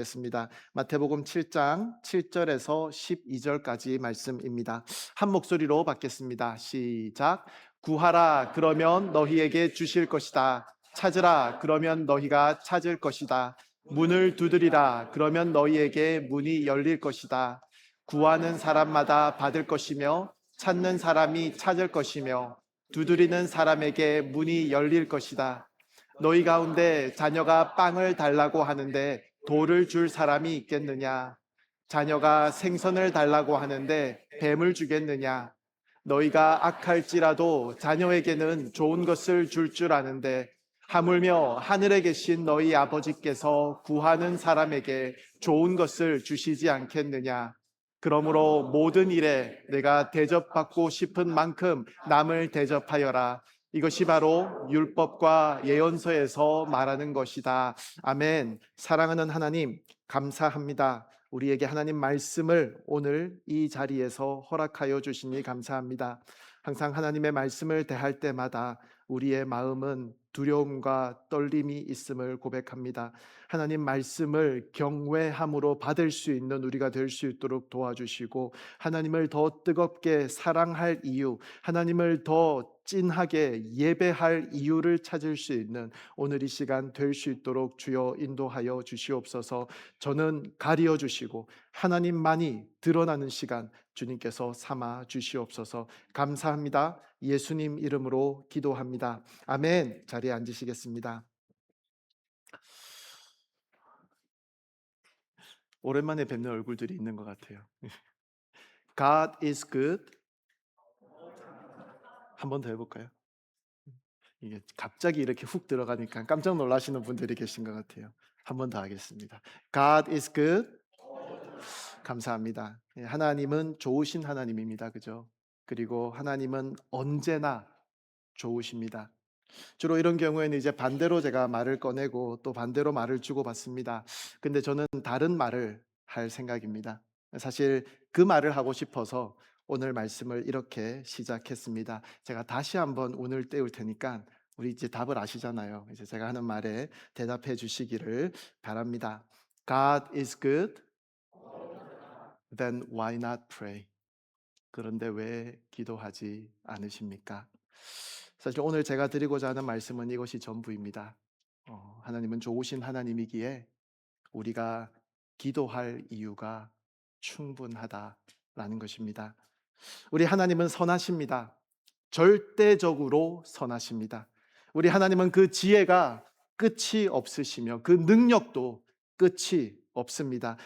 겠습니다. 마태복음 7장 7절에서 12절까지 말씀입니다. 한 목소리로 받겠습니다. 시작. 구하라 그러면 너희에게 주실 것이다. 찾으라 그러면 너희가 찾을 것이다. 문을 두드리라 그러면 너희에게 문이 열릴 것이다. 구하는 사람마다 받을 것이며 찾는 사람이 찾을 것이며 두드리는 사람에게 문이 열릴 것이다. 너희 가운데 자녀가 빵을 달라고 하는데 돌을 줄 사람이 있겠느냐? 자녀가 생선을 달라고 하는데 뱀을 주겠느냐? 너희가 악할지라도 자녀에게는 좋은 것을 줄 아는데 하물며 하늘에 계신 너희 아버지께서 구하는 사람에게 좋은 것을 주시지 않겠느냐? 그러므로 모든 일에 내가 대접받고 싶은 만큼 남을 대접하여라. 이것이 바로 율법과 예언서에서 말하는 것이다. 아멘. 사랑하는 하나님, 감사합니다. 우리에게 하나님 말씀을 오늘 이 자리에서 허락하여 주시니 감사합니다. 항상 하나님의 말씀을 대할 때마다 우리의 마음은 두려움과 떨림이 있음을 고백합니다. 하나님 말씀을 경외함으로 받을 수 있는 우리가 될 수 있도록 도와주시고, 하나님을 더 뜨겁게 사랑할 이유, 하나님을 더 찐하게 예배할 이유를 찾을 수 있는 오늘 이 시간 될 수 있도록 주여 인도하여 주시옵소서. 저는 가리어 주시고 하나님만이 드러나는 시간 주님께서 삼아 주시옵소서. 감사합니다. 예수님 이름으로 기도합니다. 아멘. 자리에 앉으시겠습니다. 오랜만에 뵙는 얼굴들이 있는 것 같아요. God is good. 한 번 더 해볼까요? 이게 갑자기 이렇게 훅 들어가니까 깜짝 놀라시는 분들이 계신 것 같아요. 한 번 더 하겠습니다. God is good. 감사합니다. 하나님은 좋으신 하나님입니다. 그죠? 그리고 하나님은 언제나 좋으십니다. 주로 이런 경우에는 이제 반대로 제가 말을 꺼내고 또 반대로 말을 주고받습니다. 근데 저는 다른 말을 할 생각입니다. 사실 그 말을 하고 싶어서 오늘 말씀을 이렇게 시작했습니다. 제가 다시 한번 운을 떼울 테니까 우리 이제 답을 아시잖아요. 이제 제가 하는 말에 대답해 주시기를 바랍니다. God is good. Then why not pray? 그런데 왜 기도하지 않으십니까? 사실 오늘 제가 드리고자 하는 말씀은 이것이 전부입니다. 하나님은 좋으신 하나님이기에 우리가 기도할 이유가 충분하다라는 것입니다. 우리 하나님은 선하십니다. 절대적으로 선하십니다. 우리 하나님은 그 지혜가 끝이 없으시며 그 능력도 끝이 없습니다.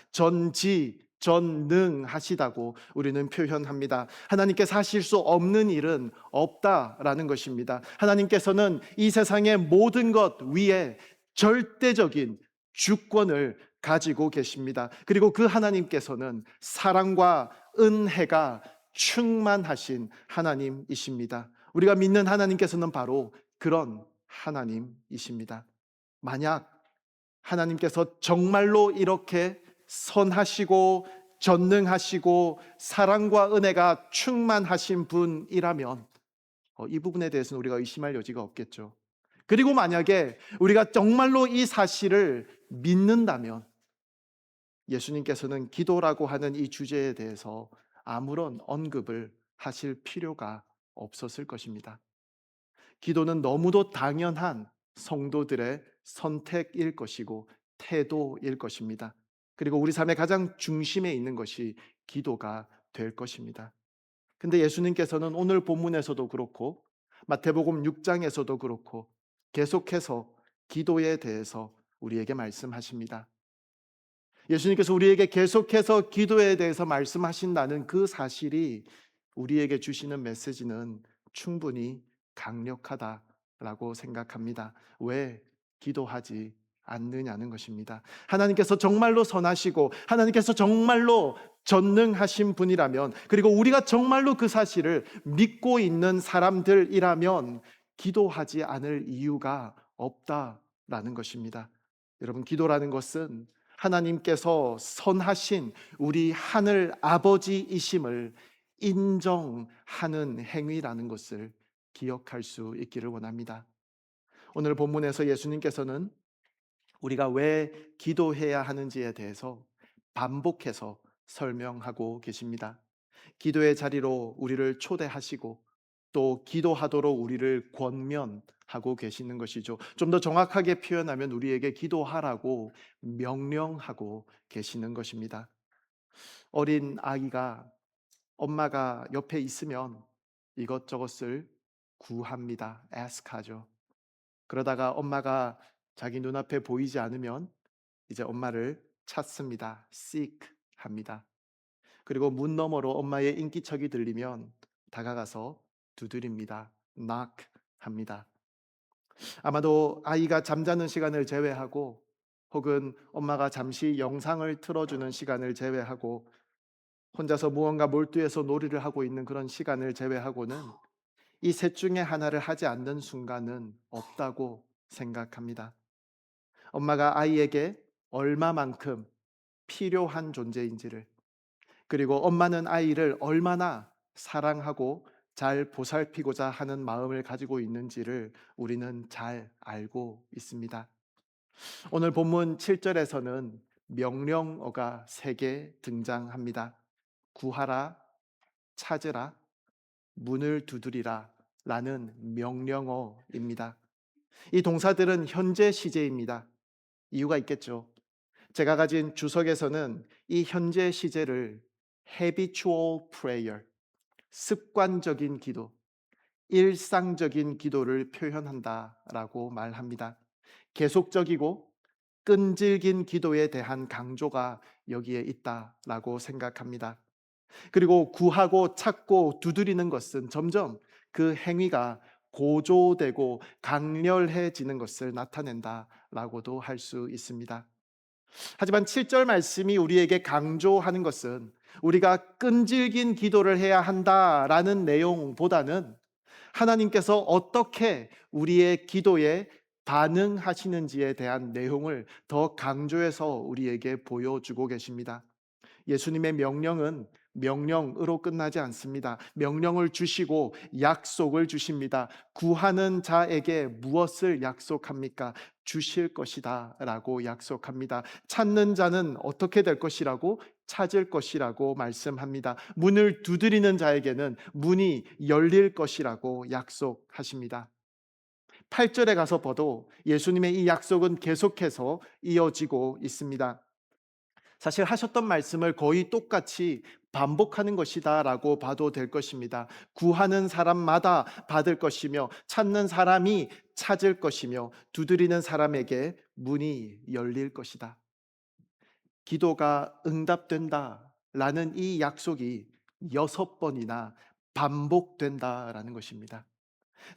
전능하시다고 우리는 표현합니다. 하나님께서 하실 수 없는 일은 없다라는 것입니다. 하나님께서는 이 세상의 모든 것 위에 절대적인 주권을 가지고 계십니다. 그리고 그 하나님께서는 사랑과 은혜가 충만하신 하나님이십니다. 우리가 믿는 하나님께서는 바로 그런 하나님이십니다. 만약 하나님께서 정말로 이렇게 선하시고 전능하시고 사랑과 은혜가 충만하신 분이라면 이 부분에 대해서는 우리가 의심할 여지가 없겠죠. 그리고 만약에 우리가 정말로 이 사실을 믿는다면 예수님께서는 기도라고 하는 이 주제에 대해서 아무런 언급을 하실 필요가 없었을 것입니다. 기도는 너무도 당연한 성도들의 선택일 것이고 태도일 것입니다. 그리고 우리 삶의 가장 중심에 있는 것이 기도가 될 것입니다. 근데 예수님께서는 오늘 본문에서도 그렇고 마태복음 6장에서도 그렇고 계속해서 기도에 대해서 우리에게 말씀하십니다. 예수님께서 우리에게 계속해서 기도에 대해서 말씀하신다는 그 사실이 우리에게 주시는 메시지는 충분히 강력하다라고 생각합니다. 왜 기도하지 않느냐는 것입니다. 하나님께서 정말로 선하시고 하나님께서 정말로 전능하신 분이라면, 그리고 우리가 정말로 그 사실을 믿고 있는 사람들이라면 기도하지 않을 이유가 없다라는 것입니다. 여러분, 기도라는 것은 하나님께서 선하신 우리 하늘 아버지이심을 인정하는 행위라는 것을 기억할 수 있기를 원합니다. 오늘 본문에서 예수님께서는 우리가 왜 기도해야 하는지에 대해서 반복해서 설명하고 계십니다. 기도의 자리로 우리를 초대하시고 또 기도하도록 우리를 권면하고 계시는 것이죠. 좀 더 정확하게 표현하면 우리에게 기도하라고 명령하고 계시는 것입니다. 어린 아이가 엄마가 옆에 있으면 이것저것을 구합니다. ask 하죠. 그러다가 엄마가 자기 눈앞에 보이지 않으면 이제 엄마를 찾습니다. seek 합니다. 그리고 문 너머로 엄마의 인기척이 들리면 다가가서 두드립니다. knock 합니다. 아마도 아이가 잠자는 시간을 제외하고 혹은 엄마가 잠시 영상을 틀어주는 시간을 제외하고 혼자서 무언가 몰두해서 놀이를 하고 있는 그런 시간을 제외하고는 이 셋 중에 하나를 하지 않는 순간은 없다고 생각합니다. 엄마가 아이에게 얼마만큼 필요한 존재인지를, 그리고 엄마는 아이를 얼마나 사랑하고 잘 보살피고자 하는 마음을 가지고 있는지를 우리는 잘 알고 있습니다. 오늘 본문 7절에서는 명령어가 3개 등장합니다. 구하라, 찾으라, 문을 두드리라 라는 명령어입니다. 이 동사들은 현재 시제입니다. 이유가 있겠죠. 제가 가진 주석에서는 이 현재 시제를 habitual prayer, 습관적인 기도, 일상적인 기도를 표현한다라고 말합니다. 계속적이고 끈질긴 기도에 대한 강조가 여기에 있다라고 생각합니다. 그리고 구하고 찾고 두드리는 것은 점점 그 행위가 고조되고 강렬해지는 것을 나타낸다라고도 할 수 있습니다. 하지만 7절 말씀이 우리에게 강조하는 것은 우리가 끈질긴 기도를 해야 한다라는 내용보다는 하나님께서 어떻게 우리의 기도에 반응하시는지에 대한 내용을 더 강조해서 우리에게 보여주고 계십니다. 예수님의 명령은 명령으로 끝나지 않습니다. 명령을 주시고 약속을 주십니다. 구하는 자에게 무엇을 약속합니까? 주실 것이다 라고 약속합니다. 찾는 자는 어떻게 될 것이라고? 찾을 것이라고 말씀합니다. 문을 두드리는 자에게는 문이 열릴 것이라고 약속하십니다. 8절에 가서 봐도 예수님의 이 약속은 계속해서 이어지고 있습니다. 사실 하셨던 말씀을 거의 똑같이 반복하는 것이다라고 봐도 될 것입니다. 구하는 사람마다 받을 것이며 찾는 사람이 찾을 것이며 두드리는 사람에게 문이 열릴 것이다. 기도가 응답된다라는 이 약속이 6번이나 반복된다라는 것입니다.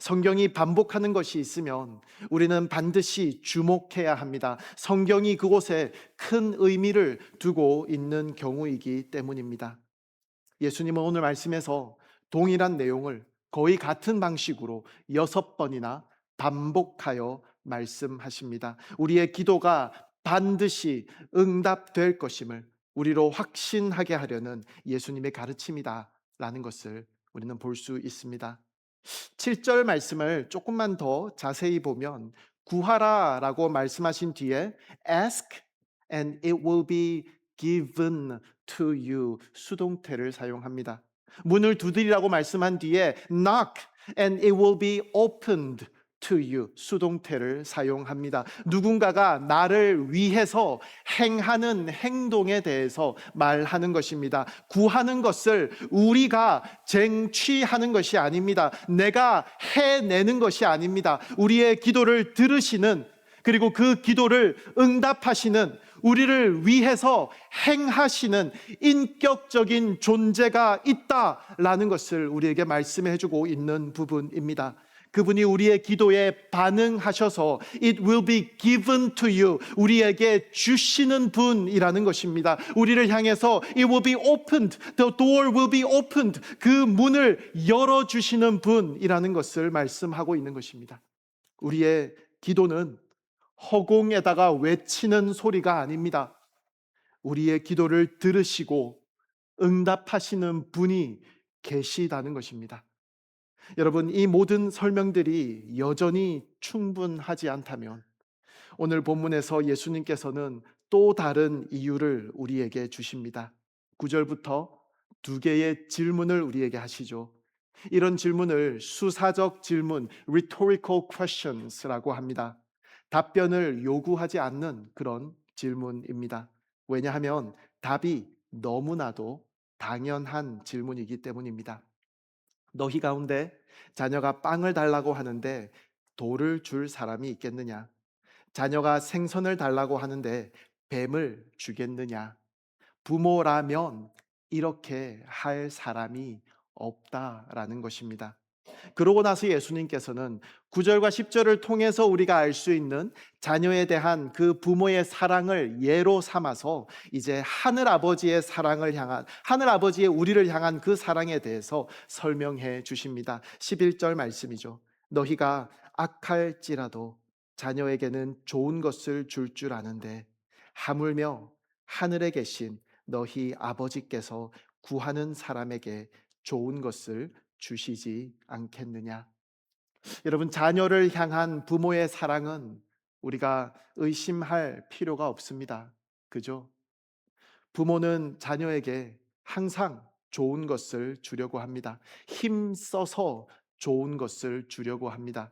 성경이 반복하는 것이 있으면 우리는 반드시 주목해야 합니다. 성경이 그곳에 큰 의미를 두고 있는 경우이기 때문입니다. 예수님은 오늘 말씀에서 동일한 내용을 거의 같은 방식으로 6번이나 반복하여 말씀하십니다. 우리의 기도가 반드시 응답될 것임을 우리로 확신하게 하려는 예수님의 가르침이다라는 것을 우리는 볼 수 있습니다. 7절 말씀을 조금만 더 자세히 보면 구하라 라고 말씀하신 뒤에 ask and it will be given to you 수동태를 사용합니다. 문을 두드리라고 말씀한 뒤에 knock and it will be opened to you 수동태를 사용합니다. 누군가가 나를 위해서 행하는 행동에 대해서 말하는 것입니다. 구하는 것을 우리가 쟁취하는 것이 아닙니다. 내가 해내는 것이 아닙니다. 우리의 기도를 들으시는, 그리고 그 기도를 응답하시는, 우리를 위해서 행하시는 인격적인 존재가 있다라는 것을 우리에게 말씀해 주고 있는 부분입니다. 그분이 우리의 기도에 반응하셔서 it will be given to you 우리에게 주시는 분이라는 것입니다. 우리를 향해서 it will be opened, the door will be opened 그 문을 열어주시는 분이라는 것을 말씀하고 있는 것입니다. 우리의 기도는 허공에다가 외치는 소리가 아닙니다. 우리의 기도를 들으시고 응답하시는 분이 계시다는 것입니다. 여러분, 이 모든 설명들이 여전히 충분하지 않다면 오늘 본문에서 예수님께서는 또 다른 이유를 우리에게 주십니다. 9절부터 두 개의 질문을 우리에게 하시죠. 이런 질문을 수사적 질문, rhetorical questions라고 합니다. 답변을 요구하지 않는 그런 질문입니다. 왜냐하면 답이 너무나도 당연한 질문이기 때문입니다. 너희 가운데 자녀가 빵을 달라고 하는데 돌을 줄 사람이 있겠느냐? 자녀가 생선을 달라고 하는데 뱀을 주겠느냐? 부모라면 이렇게 할 사람이 없다라는 것입니다. 그러고 나서 예수님께서는 9절과 10절을 통해서 우리가 알 수 있는 자녀에 대한 그 부모의 사랑을 예로 삼아서 이제 하늘 아버지의 사랑을 향한, 하늘 아버지의 우리를 향한 그 사랑에 대해서 설명해 주십니다. 11절 말씀이죠. 너희가 악할지라도 자녀에게는 좋은 것을 줄 줄 아는데 하물며 하늘에 계신 너희 아버지께서 구하는 사람에게 좋은 것을 주시지 않겠느냐. 여러분, 자녀를 향한 부모의 사랑은 우리가 의심할 필요가 없습니다. 그죠? 부모는 자녀에게 항상 좋은 것을 주려고 합니다. 힘써서 좋은 것을 주려고 합니다.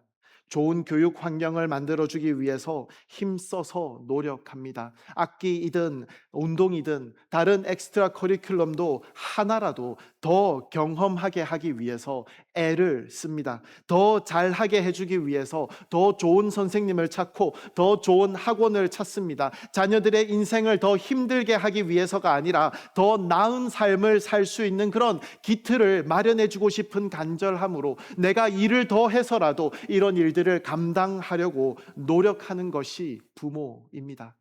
좋은 교육 환경을 만들어주기 위해서 힘써서 노력합니다. 악기이든 운동이든 다른 엑스트라 커리큘럼도 하나라도 더 경험하게 하기 위해서 애를 씁니다. 더 잘하게 해주기 위해서 더 좋은 선생님을 찾고 더 좋은 학원을 찾습니다. 자녀들의 인생을 더 힘들게 하기 위해서가 아니라 더 나은 삶을 살 수 있는 그런 기틀을 마련해주고 싶은 간절함으로 내가 일을 더 해서라도 이런 일들을 감당하려고 노력하는 것이 부모입니다.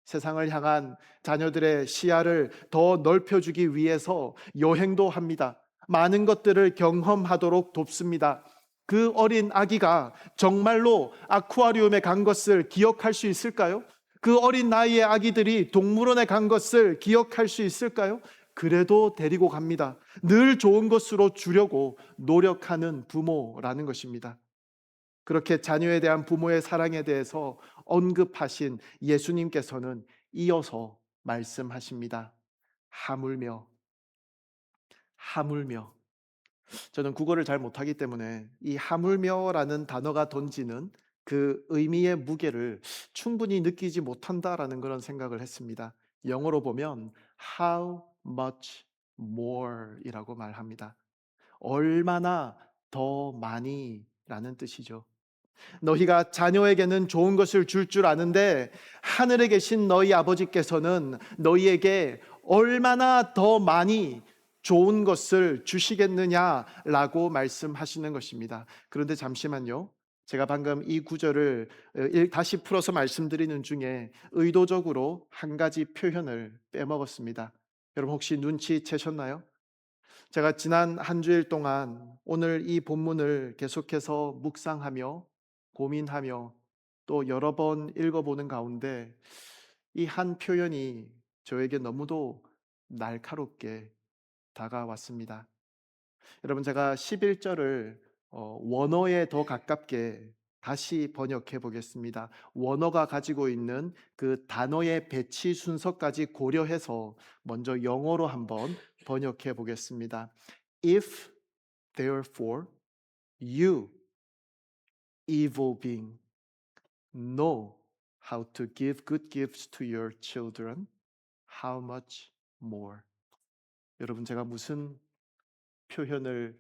세상을 향한 자녀들의 시야를 더 넓혀주기 위해서 여행도 합니다. 많은 것들을 경험하도록 돕습니다. 그 어린 아기가 정말로 아쿠아리움에 간 것을 기억할 수 있을까요? 그 어린 나이의 아기들이 동물원에 간 것을 기억할 수 있을까요? 그래도 데리고 갑니다. 늘 좋은 것으로 주려고 노력하는 부모라는 것입니다. 그렇게 자녀에 대한 부모의 사랑에 대해서 언급하신 예수님께서는 이어서 말씀하십니다. 하물며, 하물며. 저는 국어를 잘 못하기 때문에 이 하물며라는 단어가 던지는 그 의미의 무게를 충분히 느끼지 못한다라는 그런 생각을 했습니다. 영어로 보면 how much more 이라고 말합니다. 얼마나 더 많이 라는 뜻이죠. 너희가 자녀에게는 좋은 것을 줄 줄 아는데 하늘에 계신 너희 아버지께서는 너희에게 얼마나 더 많이 좋은 것을 주시겠느냐라고 말씀하시는 것입니다. 그런데 잠시만요. 제가 방금 이 구절을 다시 풀어서 말씀드리는 중에 의도적으로 한 가지 표현을 빼먹었습니다. 여러분 혹시 눈치채셨나요? 제가 지난 한 주일 동안 오늘 이 본문을 계속해서 묵상하며 고민하며 또 여러 번 읽어보는 가운데 이 한 표현이 저에게 너무도 날카롭게 다가왔습니다. 여러분 제가 11절을 원어에 더 가깝게 다시 번역해 보겠습니다. 원어가 가지고 있는 그 단어의 배치 순서까지 고려해서 먼저 영어로 한번 번역해 보겠습니다. If therefore you evil being know how to give good gifts to your children, how much more? 여러분 제가 무슨 표현을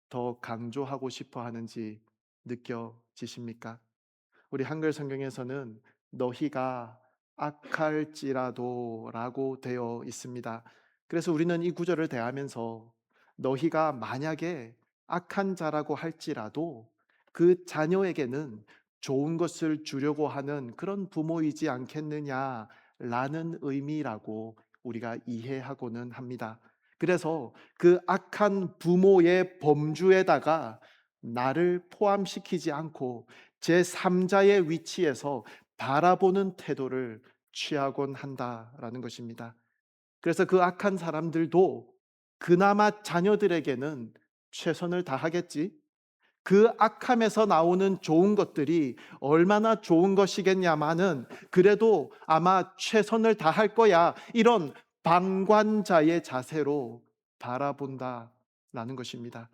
더 강조하고 싶어 하는지 느껴지십니까? 우리 한글 성경에서는 너희가 악할지라도 라고 되어 있습니다. 그래서 우리는 이 구절을 대하면서 너희가 만약에 악한 자라고 할지라도 그 자녀에게는 좋은 것을 주려고 하는 그런 부모이지 않겠느냐라는 의미라고 우리가 이해하고는 합니다. 그래서 그 악한 부모의 범주에다가 나를 포함시키지 않고 제3자의 위치에서 바라보는 태도를 취하곤 한다라는 것입니다. 그래서 그 악한 사람들도 그나마 자녀들에게는 최선을 다하겠지. 그 악함에서 나오는 좋은 것들이 얼마나 좋은 것이겠냐마는 그래도 아마 최선을 다할 거야, 이런 방관자의 자세로 바라본다라는 것입니다.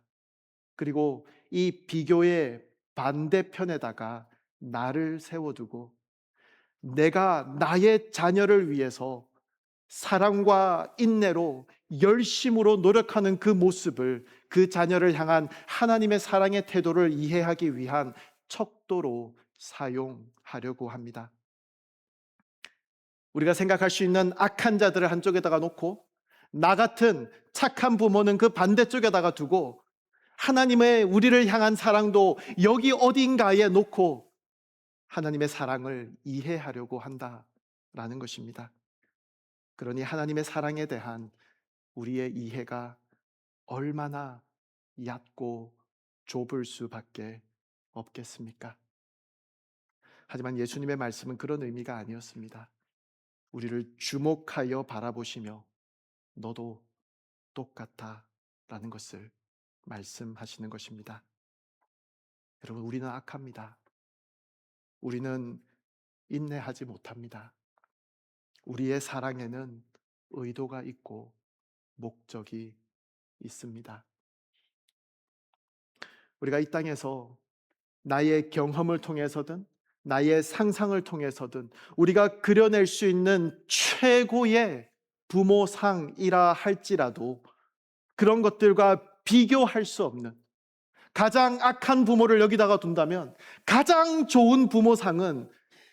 그리고 이 비교의 반대편에다가 나를 세워두고 내가 나의 자녀를 위해서 사랑과 인내로 열심으로 노력하는 그 모습을, 그 자녀를 향한 하나님의 사랑의 태도를 이해하기 위한 척도로 사용하려고 합니다. 우리가 생각할 수 있는 악한 자들을 한쪽에다가 놓고 나 같은 착한 부모는 그 반대쪽에다가 두고 하나님의 우리를 향한 사랑도 여기 어딘가에 놓고 하나님의 사랑을 이해하려고 한다라는 것입니다. 그러니 하나님의 사랑에 대한 우리의 이해가 얼마나 얕고 좁을 수밖에 없겠습니까? 하지만 예수님의 말씀은 그런 의미가 아니었습니다. 우리를 주목하여 바라보시며 너도 똑같아 라는 것을 말씀하시는 것입니다. 여러분, 우리는 악합니다. 우리는 인내하지 못합니다. 우리의 사랑에는 의도가 있고 목적이 있습니다. 우리가 이 땅에서 나의 경험을 통해서든 나의 상상을 통해서든 우리가 그려낼 수 있는 최고의 부모상이라 할지라도 그런 것들과 비교할 수 없는, 가장 악한 부모를 여기다가 둔다면 가장 좋은 부모상은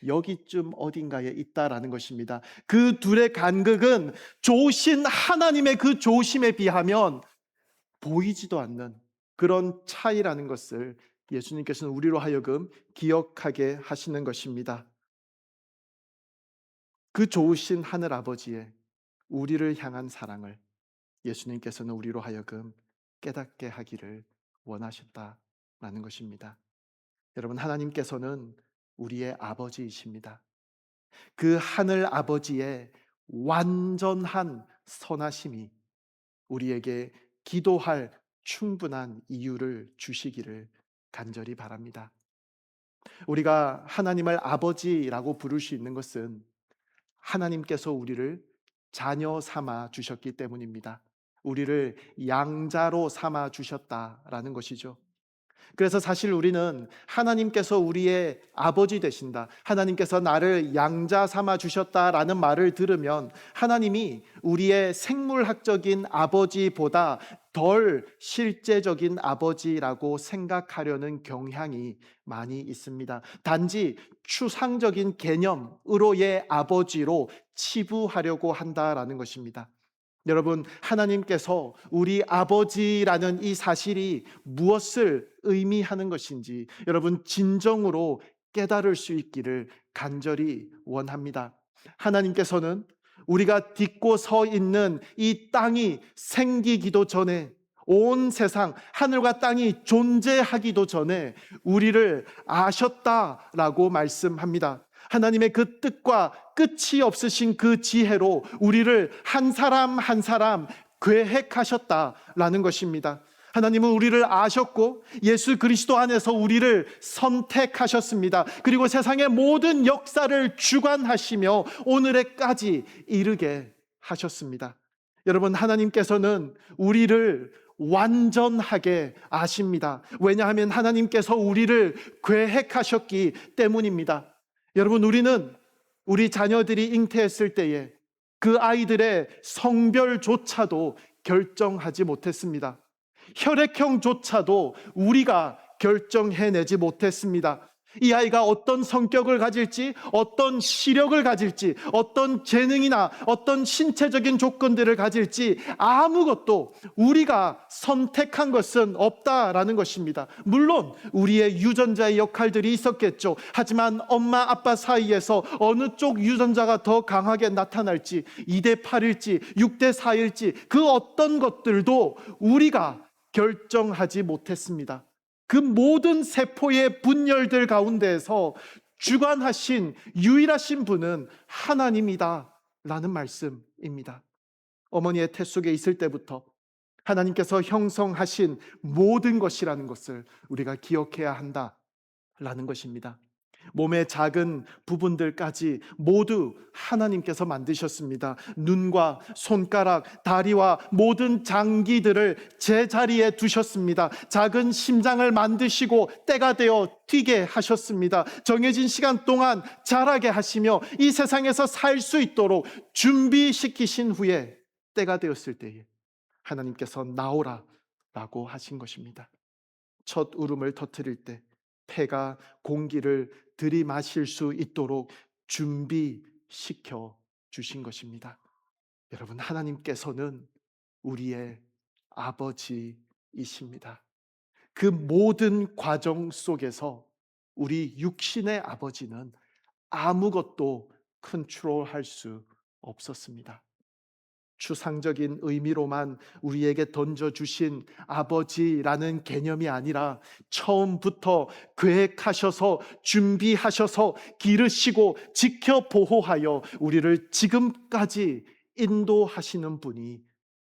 여기쯤 어딘가에 있다라는 것입니다. 그 둘의 간극은 좋으신 하나님의 그 좋으심에 비하면 보이지도 않는 그런 차이라는 것을 예수님께서는 우리로 하여금 기억하게 하시는 것입니다. 그 좋으신 하늘 아버지의 우리를 향한 사랑을 예수님께서는 우리로 하여금 깨닫게 하기를 원하셨다라는 것입니다. 여러분, 하나님께서는 우리의 아버지이십니다. 그 하늘 아버지의 완전한 선하심이 우리에게 기도할 충분한 이유를 주시기를 간절히 바랍니다. 우리가 하나님을 아버지라고 부를 수 있는 것은 하나님께서 우리를 자녀 삼아 주셨기 때문입니다. 우리를 양자로 삼아 주셨다라는 것이죠. 그래서 사실 우리는 하나님께서 우리의 아버지 되신다, 하나님께서 나를 양자 삼아 주셨다라는 말을 들으면 하나님이 우리의 생물학적인 아버지보다 덜 실제적인 아버지라고 생각하려는 경향이 많이 있습니다. 단지 추상적인 개념으로의 아버지로 치부하려고 한다라는 것입니다. 여러분, 하나님께서 우리 아버지라는 이 사실이 무엇을 의미하는 것인지 여러분 진정으로 깨달을 수 있기를 간절히 원합니다. 하나님께서는 우리가 딛고 서 있는 이 땅이 생기기도 전에, 온 세상 하늘과 땅이 존재하기도 전에 우리를 아셨다라고 말씀합니다. 하나님의 그 뜻과 끝이 없으신 그 지혜로 우리를 한 사람 한 사람 계획하셨다라는 것입니다. 하나님은 우리를 아셨고 예수 그리스도 안에서 우리를 선택하셨습니다. 그리고 세상의 모든 역사를 주관하시며 오늘에까지 이르게 하셨습니다. 여러분, 하나님께서는 우리를 완전하게 아십니다. 왜냐하면 하나님께서 우리를 계획하셨기 때문입니다. 여러분, 우리는 우리 자녀들이 잉태했을 때에 그 아이들의 성별조차도 결정하지 못했습니다. 혈액형조차도 우리가 결정해내지 못했습니다. 이 아이가 어떤 성격을 가질지, 어떤 시력을 가질지, 어떤 재능이나 어떤 신체적인 조건들을 가질지 아무것도 우리가 선택한 것은 없다라는 것입니다. 물론 우리의 유전자의 역할들이 있었겠죠. 하지만 엄마 아빠 사이에서 어느 쪽 유전자가 더 강하게 나타날지, 2대 8일지 6대 4일지 그 어떤 것들도 우리가 결정하지 못했습니다. 그 모든 세포의 분열들 가운데에서 주관하신 유일하신 분은 하나님이다 라는 말씀입니다. 어머니의 태 속에 있을 때부터 하나님께서 형성하신 모든 것이라는 것을 우리가 기억해야 한다라는 것입니다. 몸의 작은 부분들까지 모두 하나님께서 만드셨습니다. 눈과 손가락, 다리와 모든 장기들을 제자리에 두셨습니다. 작은 심장을 만드시고 때가 되어 뛰게 하셨습니다. 정해진 시간 동안 자라게 하시며 이 세상에서 살 수 있도록 준비시키신 후에 때가 되었을 때에 하나님께서 나오라 라고 하신 것입니다. 첫 울음을 터뜨릴 때 폐가 공기를 들이마실 수 있도록 준비시켜 주신 것입니다. 여러분, 하나님께서는 우리의 아버지이십니다. 그 모든 과정 속에서 우리 육신의 아버지는 아무것도 컨트롤할 수 없었습니다. 추상적인 의미로만 우리에게 던져주신 아버지라는 개념이 아니라 처음부터 계획하셔서 준비하셔서 기르시고 지켜 보호하여 우리를 지금까지 인도하시는 분이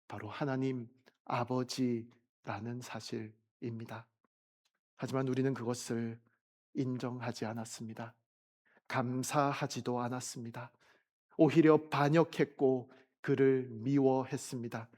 바로 하나님 아버지라는 사실입니다. 하지만 우리는 그것을 인정하지 않았습니다. 감사하지도 않았습니다. 오히려 반역했고 그를 미워했습니다.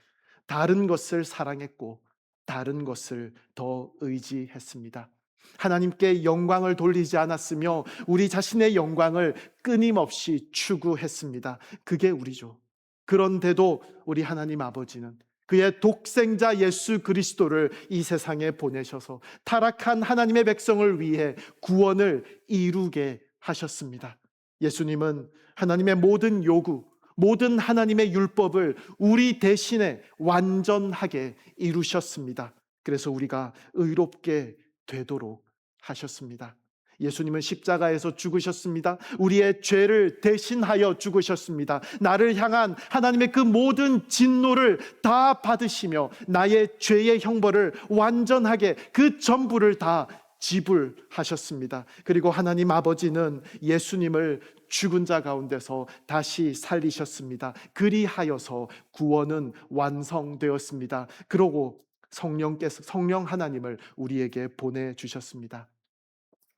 다른 것을 사랑했고 다른 것을 더 의지했습니다. 하나님께 영광을 돌리지 않았으며 우리 자신의 영광을 끊임없이 추구했습니다. 그게 우리죠. 그런데도 우리 하나님 아버지는 그의 독생자 예수 그리스도를 이 세상에 보내셔서 타락한 하나님의 백성을 위해 구원을 이루게 하셨습니다. 예수님은 하나님의 모든 요구, 모든 하나님의 율법을 우리 대신에 완전하게 이루셨습니다. 그래서 우리가 의롭게 되도록 하셨습니다. 예수님은 십자가에서 죽으셨습니다. 우리의 죄를 대신하여 죽으셨습니다. 나를 향한 하나님의 그 모든 진노를 다 받으시며 나의 죄의 형벌을 완전하게 그 전부를 다 지불하셨습니다. 그리고 하나님 아버지는 예수님을 죽은 자 가운데서 다시 살리셨습니다. 그리하여서 구원은 완성되었습니다. 그러고 성령 하나님을 우리에게 보내주셨습니다.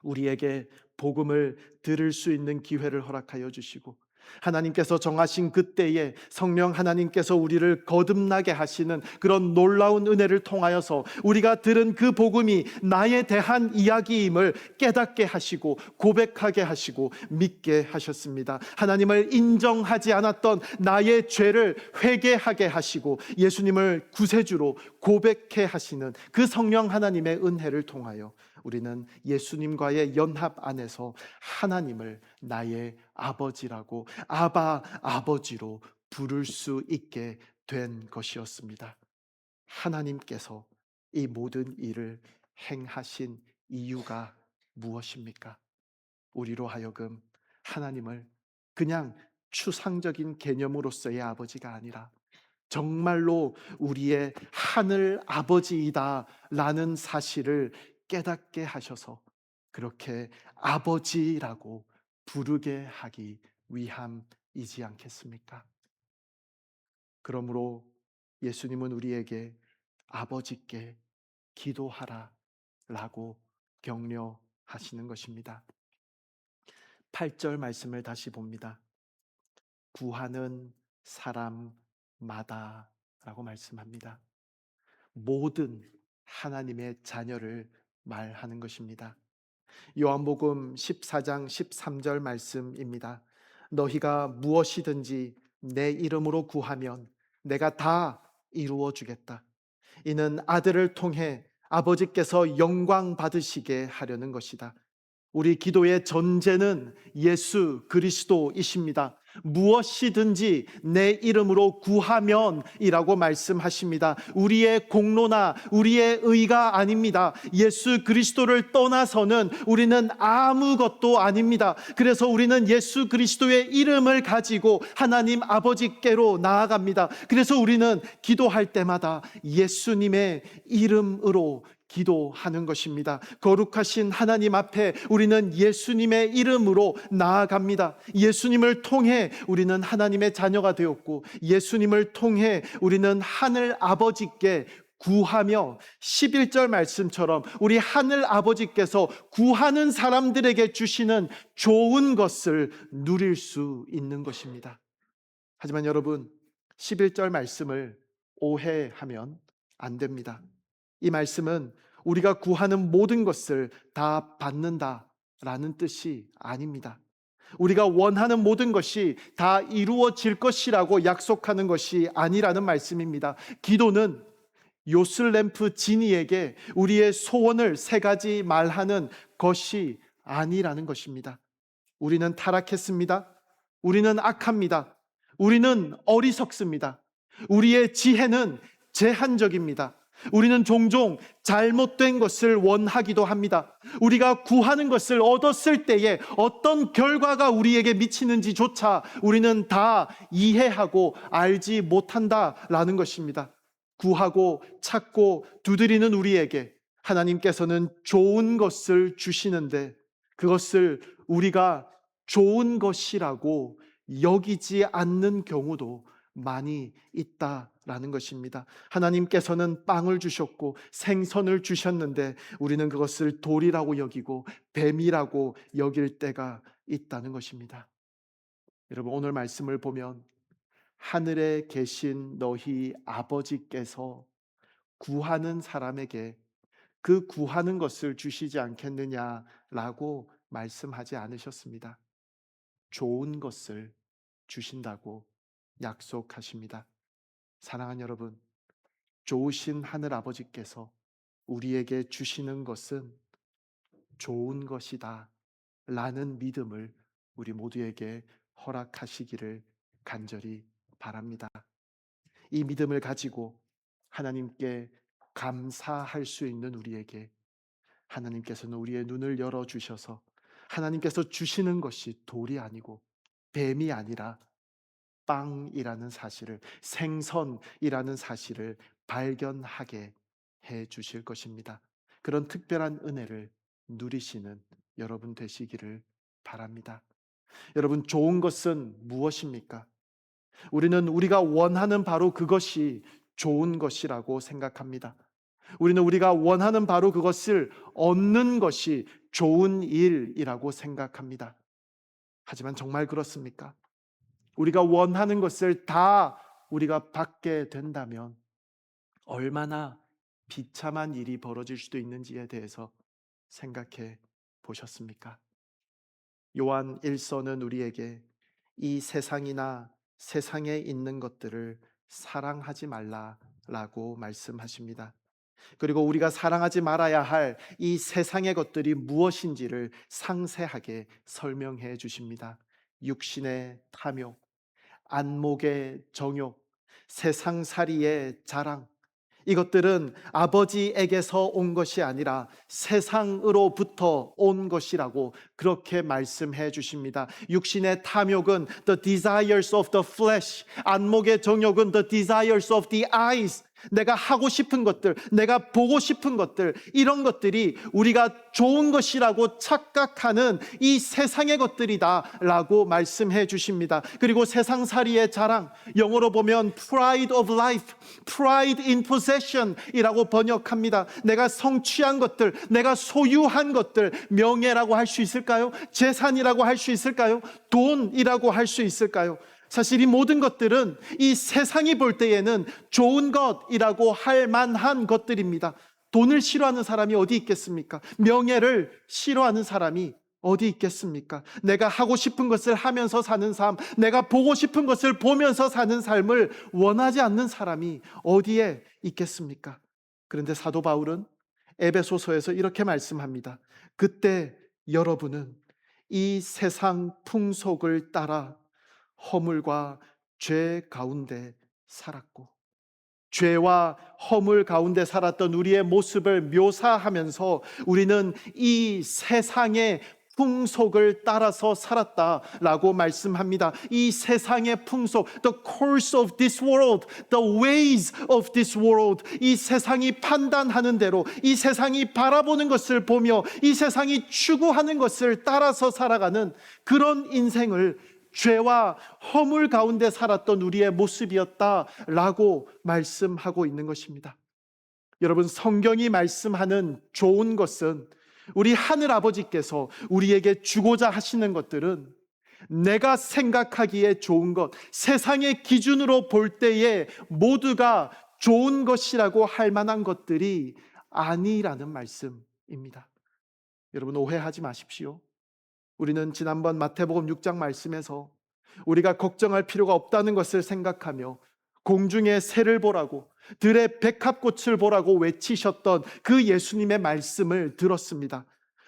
우리에게 복음을 들을 수 있는 기회를 허락하여 주시고 하나님께서 정하신 그때에 성령 하나님께서 우리를 거듭나게 하시는 그런 놀라운 은혜를 통하여서 우리가 들은 그 복음이 나에 대한 이야기임을 깨닫게 하시고 고백하게 하시고 믿게 하셨습니다. 하나님을 인정하지 않았던 나의 죄를 회개하게 하시고 예수님을 구세주로 고백해 하시는 그 성령 하나님의 은혜를 통하여 우리는 예수님과의 연합 안에서 하나님을 나의 아버지라고 아바 아버지로 부를 수 있게 된 것이었습니다. 하나님께서 이 모든 일을 행하신 이유가 무엇입니까? 우리로 하여금 하나님을 그냥 추상적인 개념으로서의 아버지가 아니라 정말로 우리의 하늘 아버지이다라는 사실을 깨닫게 하셔서 그렇게 아버지라고 부르게 하기 위함이지 않겠습니까? 그러므로 예수님은 우리에게 아버지께 기도하라 라고 격려하시는 것입니다. 8절 말씀을 다시 봅니다. 구하는 사람마다 라고 말씀합니다. 모든 하나님의 자녀를 말하는 것입니다. 요한복음 14장 13절 말씀입니다. 너희가 무엇이든지 내 이름으로 구하면 내가 다 이루어 주겠다. 이는 아들을 통해 아버지께서 영광 받으시게 하려는 것이다. 우리 기도의 전제는 예수 그리스도이십니다. 무엇이든지 내 이름으로 구하면 이라고 말씀하십니다. 우리의 공로나 우리의 의가 아닙니다. 예수 그리스도를 떠나서는 우리는 아무것도 아닙니다. 그래서 우리는 예수 그리스도의 이름을 가지고 하나님 아버지께로 나아갑니다. 그래서 우리는 기도할 때마다 예수님의 이름으로 기도하는 것입니다. 거룩하신 하나님 앞에 우리는 예수님의 이름으로 나아갑니다. 예수님을 통해 우리는 하나님의 자녀가 되었고, 예수님을 통해 우리는 하늘 아버지께 구하며 11절 말씀처럼 우리 하늘 아버지께서 구하는 사람들에게 주시는 좋은 것을 누릴 수 있는 것입니다. 하지만 여러분, 11절 말씀을 오해하면 안 됩니다. 이 말씀은 우리가 구하는 모든 것을 다 받는다라는 뜻이 아닙니다. 우리가 원하는 모든 것이 다 이루어질 것이라고 약속하는 것이 아니라는 말씀입니다. 기도는 요슬램프 지니에게 우리의 소원을 3가지 말하는 것이 아니라는 것입니다. 우리는 타락했습니다. 우리는 악합니다. 우리는 어리석습니다. 우리의 지혜는 제한적입니다. 우리는 종종 잘못된 것을 원하기도 합니다. 우리가 구하는 것을 얻었을 때에 어떤 결과가 우리에게 미치는지조차 우리는 다 이해하고 알지 못한다라는 것입니다. 구하고 찾고 두드리는 우리에게 하나님께서는 좋은 것을 주시는데 그것을 우리가 좋은 것이라고 여기지 않는 경우도 많이 있다라는 것입니다. 하나님께서는 빵을 주셨고 생선을 주셨는데 우리는 그것을 돌이라고 여기고 뱀이라고 여길 때가 있다는 것입니다. 여러분, 오늘 말씀을 보면 하늘에 계신 너희 아버지께서 구하는 사람에게 그 구하는 것을 주시지 않겠느냐라고 말씀하지 않으셨습니다. 좋은 것을 주신다고 약속하십니다. 사랑하는 여러분, 좋으신 하늘 아버지께서 우리에게 주시는 것은 좋은 것이다 라는 믿음을 우리 모두에게 허락하시기를 간절히 바랍니다. 이 믿음을 가지고 하나님께 감사할 수 있는 우리에게 하나님께서는 우리의 눈을 열어주셔서 하나님께서 주시는 것이 돌이 아니고 뱀이 아니라 빵이라는 사실을, 생선이라는 사실을 발견하게 해 주실 것입니다. 그런 특별한 은혜를 누리시는 여러분 되시기를 바랍니다. 여러분, 좋은 것은 무엇입니까? 우리는 우리가 원하는 바로 그것이 좋은 것이라고 생각합니다. 우리는 우리가 원하는 바로 그것을 얻는 것이 좋은 일이라고 생각합니다. 하지만 정말 그렇습니까? 우리가 원하는 것을 다 우리가 받게 된다면 얼마나 비참한 일이 벌어질 수도 있는지에 대해서 생각해 보셨습니까? 요한 1서는 우리에게 이 세상이나 세상에 있는 것들을 사랑하지 말라라고 말씀하십니다. 그리고 우리가 사랑하지 말아야 할 이 세상의 것들이 무엇인지를 상세하게 설명해 주십니다. 육신의 탐욕, 안목의 정욕, 세상살이의 자랑, 이것들은 아버지에게서 온 것이 아니라 세상으로부터 온 것이라고 그렇게 말씀해 주십니다. 육신의 탐욕은 the desires of the flesh, 안목의 정욕은 the desires of the eyes. 내가 하고 싶은 것들, 내가 보고 싶은 것들, 이런 것들이 우리가 좋은 것이라고 착각하는 이 세상의 것들이다 라고 말씀해 주십니다. 그리고 세상살이의 자랑, 영어로 보면 pride of life, pride in possession 이라고 번역합니다. 내가 성취한 것들, 내가 소유한 것들, 명예라고 할 수 있을까요? 재산이라고 할 수 있을까요? 돈이라고 할 수 있을까요? 사실 이 모든 것들은 이 세상이 볼 때에는 좋은 것이라고 할 만한 것들입니다. 돈을 싫어하는 사람이 어디 있겠습니까? 명예를 싫어하는 사람이 어디 있겠습니까? 내가 하고 싶은 것을 하면서 사는 삶, 내가 보고 싶은 것을 보면서 사는 삶을 원하지 않는 사람이 어디에 있겠습니까? 그런데 사도 바울은 에베소서에서 이렇게 말씀합니다. 그때 여러분은 이 세상 풍속을 따라 허물과 죄 가운데 살았고, 죄와 허물 가운데 살았던 우리의 모습을 묘사하면서 우리는 이 세상의 풍속을 따라서 살았다라고 말씀합니다. 이 세상의 풍속, the course of this world, the ways of this world, 이 세상이 판단하는 대로, 이 세상이 바라보는 것을 보며 이 세상이 추구하는 것을 따라서 살아가는 그런 인생을 죄와 허물 가운데 살았던 우리의 모습이었다라고 말씀하고 있는 것입니다. 여러분, 성경이 말씀하는 좋은 것은, 우리 하늘 아버지께서 우리에게 주고자 하시는 것들은 내가 생각하기에 좋은 것, 세상의 기준으로 볼 때에 모두가 좋은 것이라고 할 만한 것들이 아니라는 말씀입니다. 여러분, 오해하지 마십시오. 우리는 지난번 마태복음 6장 말씀에서 우리가 걱정할 필요가 없다는 것을 생각하며 공중의 새를 보라고, 들의 백합꽃을 보라고 외치셨던 그 예수님의 말씀을 들었습니다.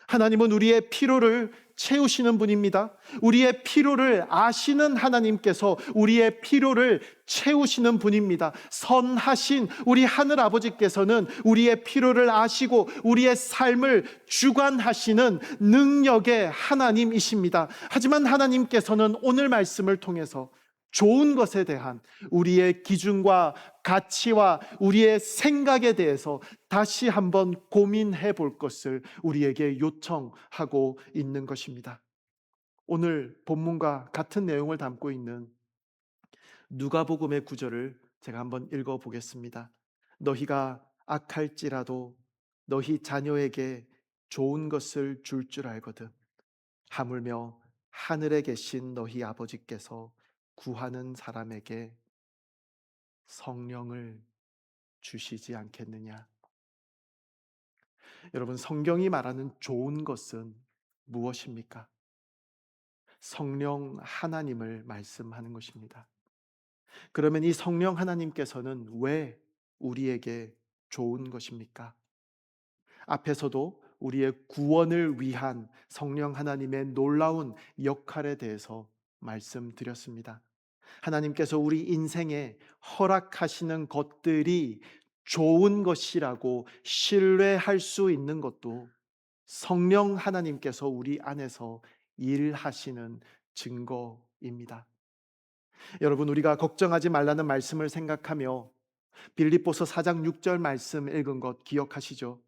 하나님은 우리의 필요를 채우시는 분입니다. 우리의 필요를 아시는 하나님께서 우리의 필요를 채우시는 분입니다. 선하신 우리 하늘 아버지께서는 우리의 필요를 아시고 우리의 삶을 주관하시는 능력의 하나님이십니다. 하지만 하나님께서는 오늘 말씀을 통해서 좋은 것에 대한 우리의 기준과 가치와 우리의 생각에 대해서 다시 한번 고민해 볼 것을 우리에게 요청하고 있는 것입니다. 오늘 본문과 같은 내용을 담고 있는 누가복음의 구절을 제가 한번 읽어 보겠습니다. 너희가 악할지라도 너희 자녀에게 좋은 것을 줄 줄 알거든 하물며 하늘에 계신 너희 아버지께서 구하는 사람에게 성령을 주시지 않겠느냐. 여러분, 성경이 말하는 좋은 것은 무엇입니까? 성령 하나님을 말씀하는 것입니다. 그러면 이 성령 하나님께서는 왜 우리에게 좋은 것입니까? 앞에서도 우리의 구원을 위한 성령 하나님의 놀라운 역할에 대해서 말씀드렸습니다. 하나님께서 우리 인생에 허락하시는 것들이 좋은 것이라고 신뢰할 수 있는 것도 성령 하나님께서 우리 안에서 일하시는 증거입니다. 여러분, 우리가 걱정하지 말라는 말씀을 생각하며 빌립보서 4장 6절 말씀 읽은 것 기억하시죠?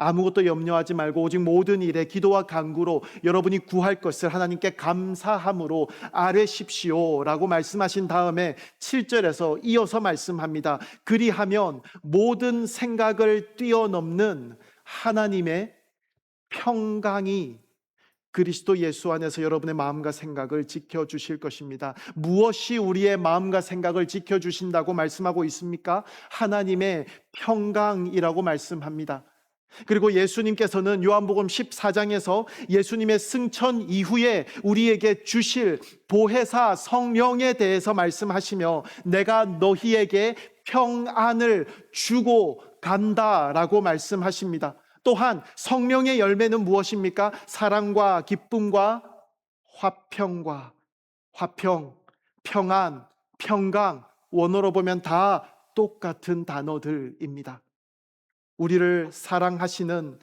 아무것도 염려하지 말고 오직 모든 일에 기도와 간구로 여러분이 구할 것을 하나님께 감사함으로 아뢰십시오 라고 말씀하신 다음에 7절에서 이어서 말씀합니다. 그리하면 모든 생각을 뛰어넘는 하나님의 평강이 그리스도 예수 안에서 여러분의 마음과 생각을 지켜주실 것입니다. 무엇이 우리의 마음과 생각을 지켜주신다고 말씀하고 있습니까? 하나님의 평강이라고 말씀합니다. 그리고 예수님께서는 요한복음 14장에서 예수님의 승천 이후에 우리에게 주실 보혜사 성령에 대해서 말씀하시며 내가 너희에게 평안을 주고 간다라고 말씀하십니다. 또한 성령의 열매는 무엇입니까? 사랑과 기쁨과 화평, 평안, 평강, 원어로 보면 다 똑같은 단어들입니다. 우리를 사랑하시는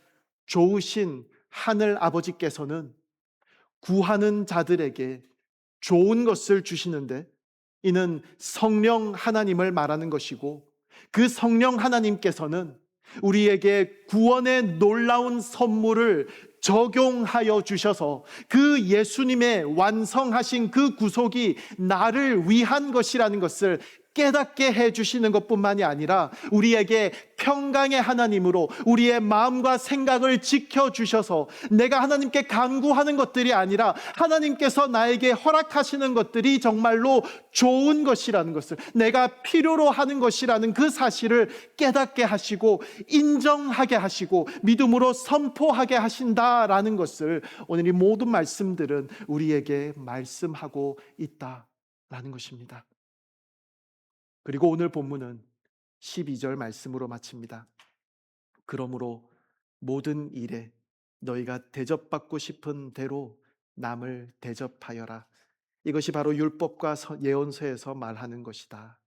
좋으신 하늘 아버지께서는 구하는 자들에게 좋은 것을 주시는데 이는 성령 하나님을 말하는 것이고 그 성령 하나님께서는 우리에게 구원의 놀라운 선물을 적용하여 주셔서 그 예수님의 완성하신 그 구속이 나를 위한 것이라는 것을 깨닫게 해주시는 것뿐만이 아니라 우리에게 평강의 하나님으로 우리의 마음과 생각을 지켜주셔서 내가 하나님께 간구하는 것들이 아니라 하나님께서 나에게 허락하시는 것들이 정말로 좋은 것이라는 것을, 내가 필요로 하는 것이라는 그 사실을 깨닫게 하시고 인정하게 하시고 믿음으로 선포하게 하신다라는 것을 오늘 이 모든 말씀들은 우리에게 말씀하고 있다라는 것입니다. 그리고 오늘 본문은 12절 말씀으로 마칩니다. 그러므로 모든 일에 너희가 대접받고 싶은 대로 남을 대접하여라. 이것이 바로 율법과 예언서에서 말하는 것이다.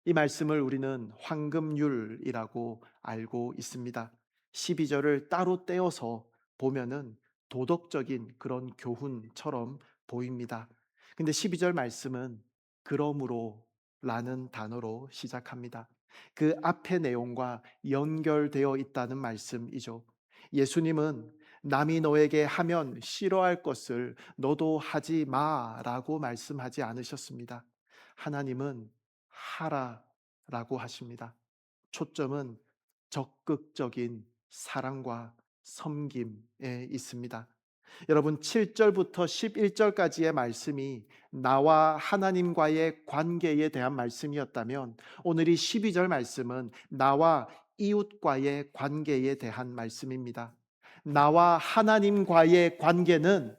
이 말씀을 우리는 황금률이라고 알고 있습니다. 12절을 따로 떼어서 보면은 도덕적인 그런 교훈처럼 보입니다. 근데 12절 말씀은 그러므로 라는 단어로 시작합니다. 그 앞의 내용과 연결되어 있다는 말씀이죠. 예수님은 남이 너에게 하면 싫어할 것을 너도 하지 마라고 말씀하지 않으셨습니다. 하나님은 하라라고 하십니다. 초점은 적극적인 사랑과 섬김에 있습니다. 여러분, 7절부터 11절까지의 말씀이 나와 하나님과의 관계에 대한 말씀이었다면 오늘 이 12절 말씀은 나와 이웃과의 관계에 대한 말씀입니다. 나와 하나님과의 관계는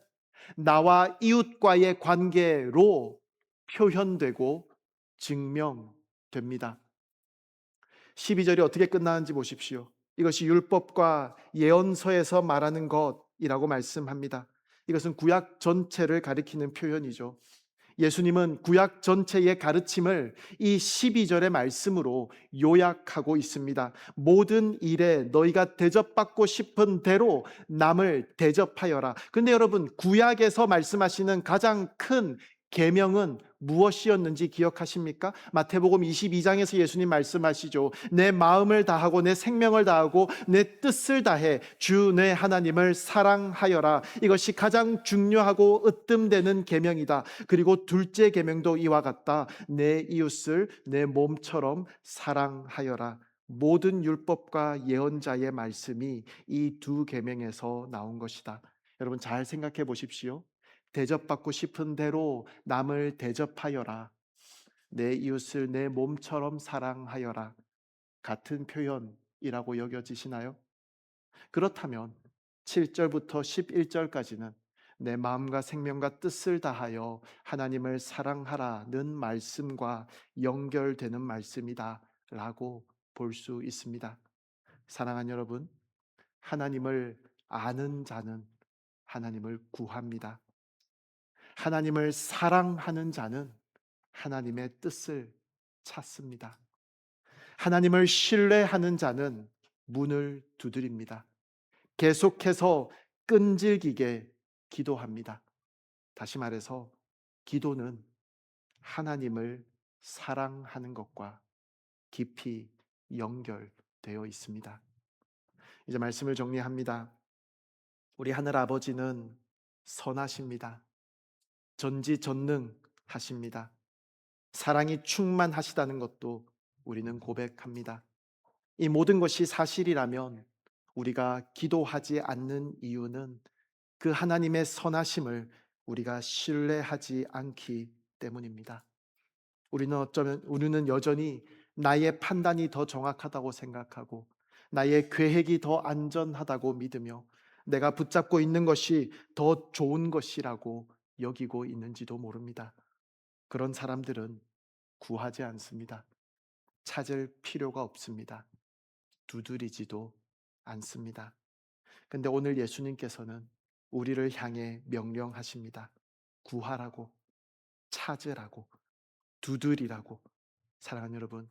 나와 이웃과의 관계로 표현되고 증명됩니다. 12절이 어떻게 끝나는지 보십시오. 이것이 율법과 예언서에서 말하는 것이라고 말씀합니다. 이것은 구약 전체를 가리키는 표현이죠. 예수님은 구약 전체의 가르침을 이 12절의 말씀으로 요약하고 있습니다. 모든 일에 너희가 대접받고 싶은 대로 남을 대접하여라. 근데 여러분, 구약에서 말씀하시는 가장 큰 계명은 무엇이었는지 기억하십니까? 마태복음 22장에서 예수님 말씀하시죠. 내 마음을 다하고 내 생명을 다하고 내 뜻을 다해 주 내 하나님을 사랑하여라. 이것이 가장 중요하고 으뜸되는 계명이다. 그리고 둘째 계명도 이와 같다. 내 이웃을 내 몸처럼 사랑하여라. 모든 율법과 예언자의 말씀이 이 두 계명에서 나온 것이다. 여러분, 잘 생각해 보십시오. 대접받고 싶은 대로 남을 대접하여라. 내 이웃을 내 몸처럼 사랑하여라. 같은 표현이라고 여겨지시나요? 그렇다면 7절부터 11절까지는 내 마음과 생명과 뜻을 다하여 하나님을 사랑하라는 말씀과 연결되는 말씀이다 라고 볼 수 있습니다. 사랑하는 여러분, 하나님을 아는 자는 하나님을 구합니다. 하나님을 사랑하는 자는 하나님의 뜻을 찾습니다. 하나님을 신뢰하는 자는 문을 두드립니다. 계속해서 끈질기게 기도합니다. 다시 말해서 기도는 하나님을 사랑하는 것과 깊이 연결되어 있습니다. 이제 말씀을 정리합니다. 우리 하늘 아버지는 선하십니다. 전지전능하십니다. 사랑이 충만하시다는 것도 우리는 고백합니다. 이 모든 것이 사실이라면 우리가 기도하지 않는 이유는 그 하나님의 선하심을 우리가 신뢰하지 않기 때문입니다. 우리는 여전히 나의 판단이 더 정확하다고 생각하고 나의 계획이 더 안전하다고 믿으며 내가 붙잡고 있는 것이 더 좋은 것이라고 여기고 있는지도 모릅니다. 그런 사람들은 구하지 않습니다. 찾을 필요가 없습니다. 두드리지도 않습니다. 근데 오늘 예수님께서는 우리를 향해 명령하십니다. 구하라고, 찾으라고, 두드리라고. 사랑하는 여러분,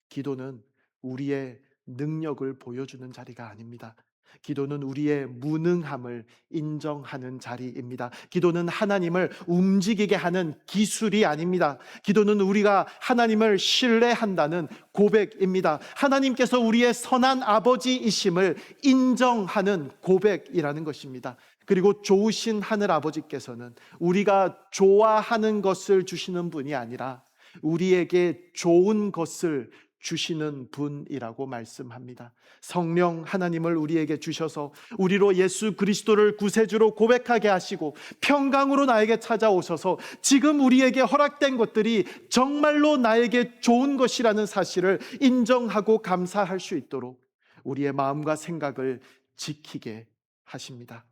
기도는 우리의 능력을 보여주는 자리가 아닙니다. 기도는 우리의 무능함을 인정하는 자리입니다. 기도는 하나님을 움직이게 하는 기술이 아닙니다. 기도는 우리가 하나님을 신뢰한다는 고백입니다. 하나님께서 우리의 선한 아버지이심을 인정하는 고백이라는 것입니다. 그리고 좋으신 하늘 아버지께서는 우리가 좋아하는 것을 주시는 분이 아니라 우리에게 좋은 것을 주시는 분이라고 말씀합니다. 성령 하나님을 우리에게 주셔서 우리로 예수 그리스도를 구세주로 고백하게 하시고 평강으로 나에게 찾아오셔서 지금 우리에게 허락된 것들이 정말로 나에게 좋은 것이라는 사실을 인정하고 감사할 수 있도록 우리의 마음과 생각을 지키게 하십니다.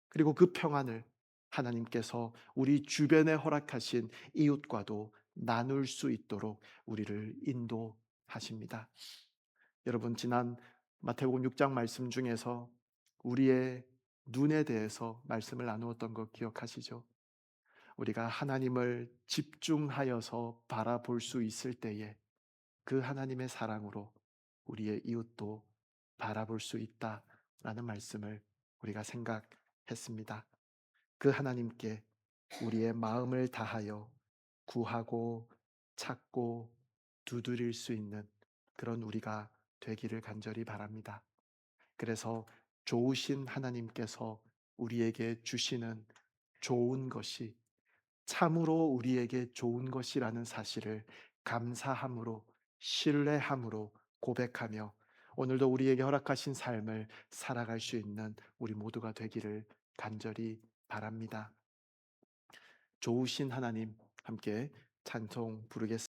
그리고 그 평안을 하나님께서 우리 주변에 허락하신 이웃과도 나눌 수 있도록 우리를 인도하십니다. 여러분, 지난 마태복음 6장 말씀 중에서 우리의 눈에 대해서 말씀을 나누었던 거 기억하시죠? 우리가 하나님을 집중하여서 바라볼 수 있을 때에 그 하나님의 사랑으로 우리의 이웃도 바라볼 수 있다라는 말씀을 우리가 생각해 했습니다. 그 하나님께 우리의 마음을 다하여 구하고 찾고 두드릴 수 있는 그런 우리가 되기를 간절히 바랍니다. 그래서 좋으신 하나님께서 우리에게 주시는 좋은 것이 참으로 우리에게 좋은 것이라는 사실을 감사함으로, 신뢰함으로 고백하며 오늘도 우리에게 허락하신 삶을 살아갈 수 있는 우리 모두가 되기를 간절히 바랍니다. 좋으신 하나님, 함께 찬송 부르겠습니다.